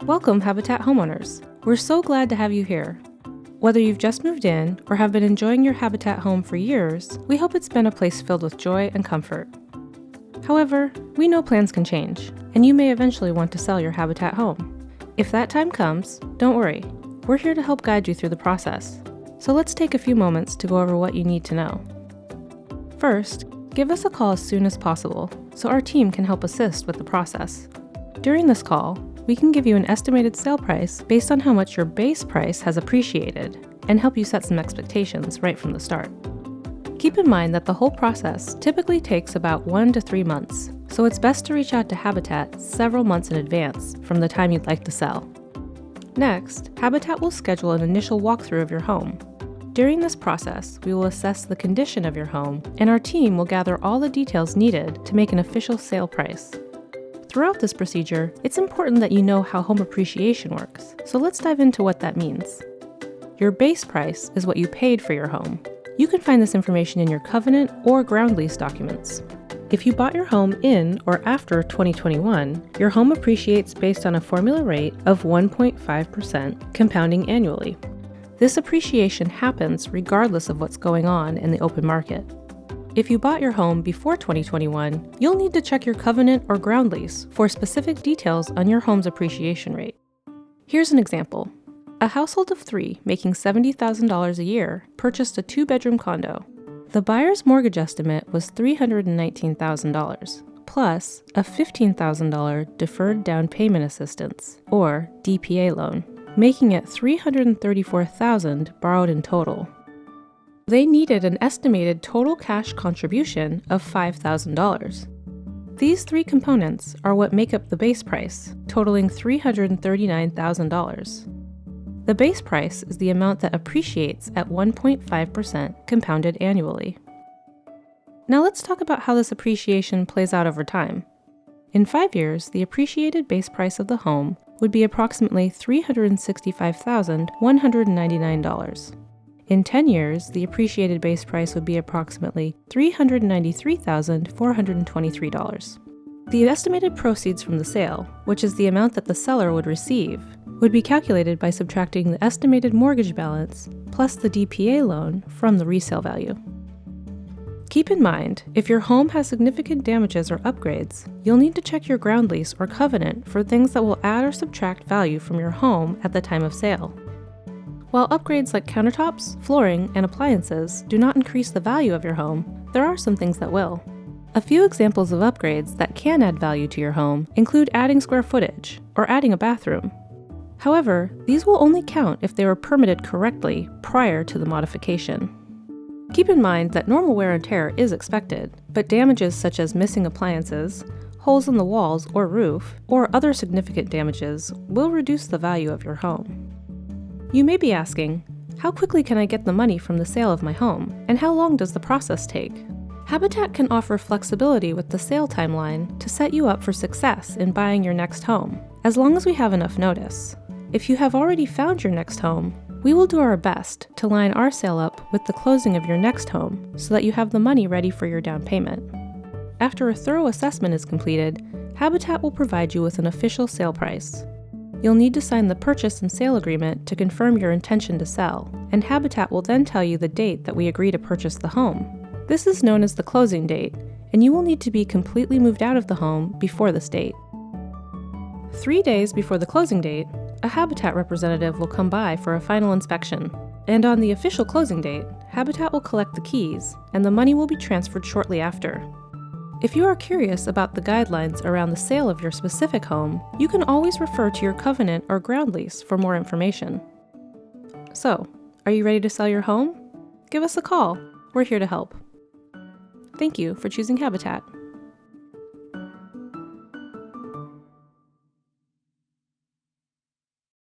Welcome, Habitat homeowners. We're so glad to have you here. Whether you've just moved in or have been enjoying your Habitat home for years, we hope it's been a place filled with joy and comfort. However, we know plans can change, and you may eventually want to sell your Habitat home. If that time comes, don't worry. We're here to help guide you through the process. So let's take a few moments to go over what you need to know. First, give us a call as soon as possible so our team can help assist with the process. During this call, we can give you an estimated sale price based on how much your base price has appreciated and help you set some expectations right from the start. Keep in mind that the whole process typically takes about 1 to 3 months, so it's best to reach out to Habitat several months in advance from the time you'd like to sell. Next, Habitat will schedule an initial walkthrough of your home. During this process, we will assess the condition of your home, and our team will gather all the details needed to make an official sale price. Throughout this procedure, it's important that you know how home appreciation works, so let's dive into what that means. Your base price is what you paid for your home. You can find this information in your covenant or ground lease documents. If you bought your home in or after 2021, your home appreciates based on a formula rate of 1.5% compounding annually. This appreciation happens regardless of what's going on in the open market. If you bought your home before 2021, you'll need to check your covenant or ground lease for specific details on your home's appreciation rate. Here's an example. A household of 3 making $70,000 a year purchased a 2-bedroom condo. The buyer's mortgage estimate was $319,000, plus a $15,000 deferred down payment assistance, or DPA loan, making it $334,000 borrowed in total. They needed an estimated total cash contribution of $5,000. These 3 components are what make up the base price, totaling $339,000. The base price is the amount that appreciates at 1.5% compounded annually. Now let's talk about how this appreciation plays out over time. In 5 years, the appreciated base price of the home would be approximately $365,199. In 10 years, the appreciated base price would be approximately $393,423. The estimated proceeds from the sale, which is the amount that the seller would receive, would be calculated by subtracting the estimated mortgage balance plus the DPA loan from the resale value. Keep in mind, if your home has significant damages or upgrades, you'll need to check your ground lease or covenant for things that will add or subtract value from your home at the time of sale. While upgrades like countertops, flooring, and appliances do not increase the value of your home, there are some things that will. A few examples of upgrades that can add value to your home include adding square footage or adding a bathroom. However, these will only count if they were permitted correctly prior to the modification. Keep in mind that normal wear and tear is expected, but damages such as missing appliances, holes in the walls or roof, or other significant damages will reduce the value of your home. You may be asking, how quickly can I get the money from the sale of my home, and how long does the process take? Habitat can offer flexibility with the sale timeline to set you up for success in buying your next home, as long as we have enough notice. If you have already found your next home, we will do our best to line our sale up with the closing of your next home so that you have the money ready for your down payment. After a thorough assessment is completed, Habitat will provide you with an official sale price. You'll need to sign the purchase and sale agreement to confirm your intention to sell, and Habitat will then tell you the date that we agree to purchase the home. This is known as the closing date, and you will need to be completely moved out of the home before this date. 3 days before the closing date, a Habitat representative will come by for a final inspection, and on the official closing date, Habitat will collect the keys, and the money will be transferred shortly after. If you are curious about the guidelines around the sale of your specific home, you can always refer to your covenant or ground lease for more information. So, are you ready to sell your home? Give us a call. We're here to help. Thank you for choosing Habitat.